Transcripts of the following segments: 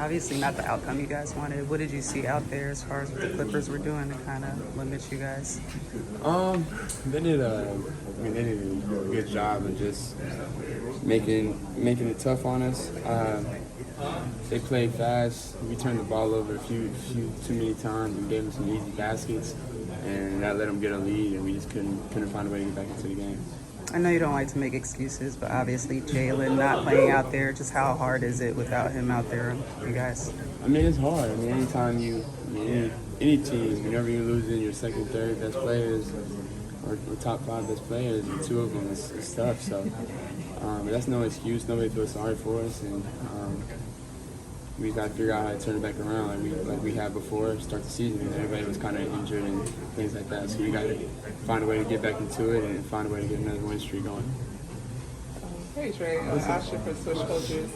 Obviously not the outcome you guys wanted. What did you see out there as far as what the Clippers were doing to kind of limit you guys? Um, they did a good job of just making it tough on us. They played fast. We turned the ball over a few too many times and gave them some easy baskets, and that let them get a lead, and we just couldn't find a way to get back into the game. I know you don't like to make excuses, but obviously Jalen not playing out there, just how hard is it without him out there, you guys? I mean, it's hard. I mean, anytime any team, whenever you're losing your second, third best players, or top five best players, and two of them, it's tough. So, but that's no excuse. Nobody feels sorry for us, and we just got to figure out how to turn it back around like we had before, start the season, and everybody was kind of injured and things like that. So we got to find a way to get back into it and find a way to get another win streak going. Hey Trae, Ashley for Switch Coaches.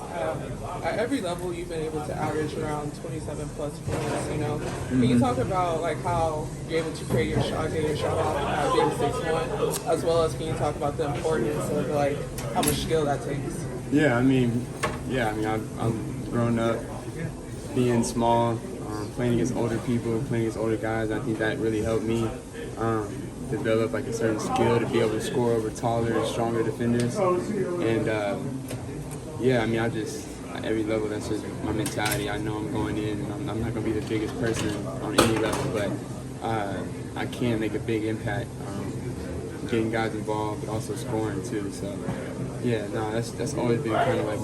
At every level, you've been able to average around 27 plus points. Can you talk about like how you're able to create your shot, get your shot off being 6'1", as well as can you talk about the importance of like how much skill that takes? Yeah, I mean, I'm grown up being small, playing against older people, playing against older guys. I think that really helped me develop like a certain skill to be able to score over taller and stronger defenders. And I just at every level, that's just my mentality. I know I'm going in, and I'm not going to be the biggest person on any level, but I can make a big impact, getting guys involved, but also scoring too. So that's always been kind of like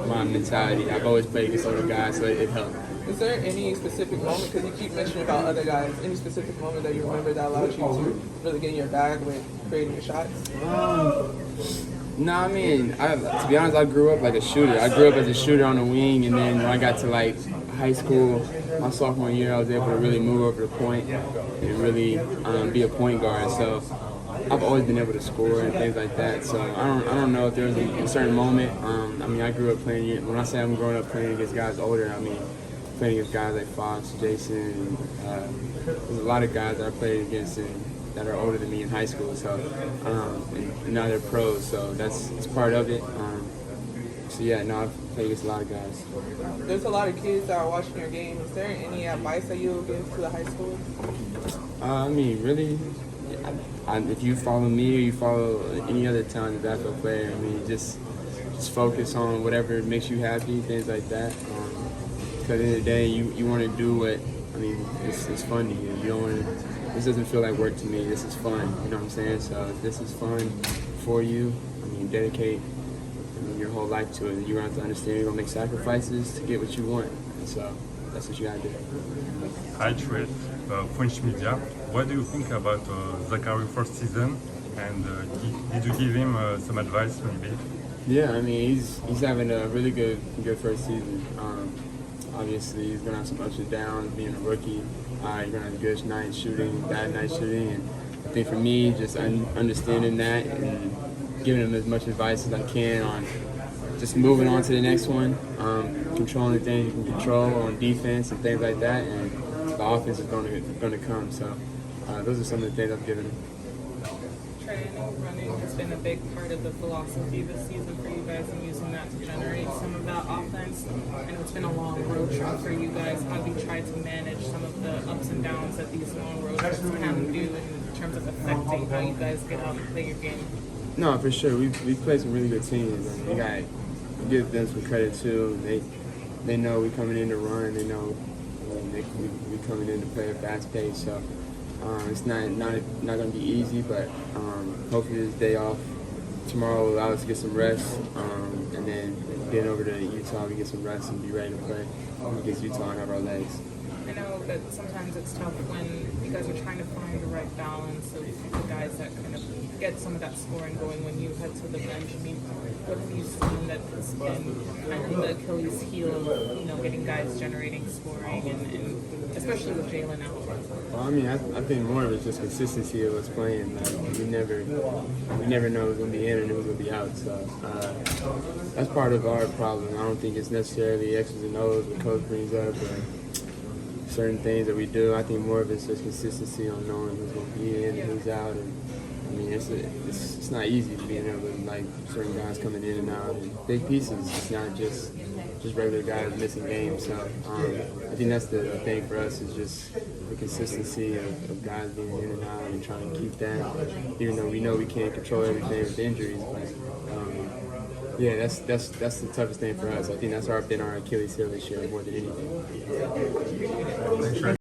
my mentality. I've always played against older guys, so it helped. Is there any specific moment, because you keep mentioning about other guys, any specific moment that you remember that allowed you to really get in your bag with creating your shots? No, I mean, to be honest, I grew up like a shooter. I grew up as a shooter on the wing, and then when I got to like high school, my sophomore year, I was able to really move over the point and really be a point guard. So I've always been able to score and things like that. So I don't know if there was a certain moment. I grew up playing. When I say I'm growing up playing against guys older, I mean playing against guys like Fox, Jason. There's a lot of guys that I played against that are older than me in high school. So and now they're pros. So it's part of it. I've played against a lot of guys. There's a lot of kids that are watching your game. Is there any advice that you'll give to the high schoolers? Really, if you follow me or you follow any other talented basketball player, just focus on whatever makes you happy, things like that. Because at the end of the day, you want to do it's fun to you. You don't want to. This doesn't feel like work to me. This is fun. You know what I'm saying? So if this is fun for you, dedicate your whole life to it. You're going to have to understand you're going to make sacrifices to get what you want. And so that's what you got to do. Hi, Trae, French media. What do you think about Zachary first season? And did you give him some advice maybe? Yeah, he's having a really good first season. Obviously, he's gonna have some ups and downs being a rookie. You're gonna have good night shooting, bad night shooting, and I think for me, just understanding that and giving him as much advice as I can on just moving on to the next one, controlling the things you can control on defense and things like that, and the offense is going to come. So those are some of the things I've given him. Trae, I know running has been a big part of the philosophy this season for you guys and using that to generate some of that offense. I know it's been a long road trip for you guys. How have you tried to manage some of the ups and downs that these long road trips can do in terms of affecting how you guys get out and play your game? No, for sure. We played some really good teams, and we got to give them some credit too. They know we coming in to run. They know we coming in to play a fast pace. So it's not going to be easy, but hopefully this day off tomorrow will allow us to get some rest, and then getting over to Utah, we get some rest and be ready to play against Utah and have our legs. I know that sometimes it's tough when you guys are trying to find the right balance of the guys that kind of get some of that scoring going when you head to the bench. What have you seen that has been kind of the Achilles heel of, getting guys generating scoring and especially with Jalen out? Well, I think more of it's just consistency of us playing. We never know who's going to be in and who's going to be out. So that's part of our problem. I don't think it's necessarily X's and O's the coach brings up or certain things that we do. I think more of it's just consistency on knowing who's going to be in and who's out. And it's not easy to be in there with like certain guys coming in and out and big pieces. It's not just just regular guys missing games. So I think that's the thing for us is just the consistency of guys being in and out and trying to keep that, even though we know we can't control everything with injuries. But yeah, that's the toughest thing for us. I think that's been our Achilles heel this year more than anything.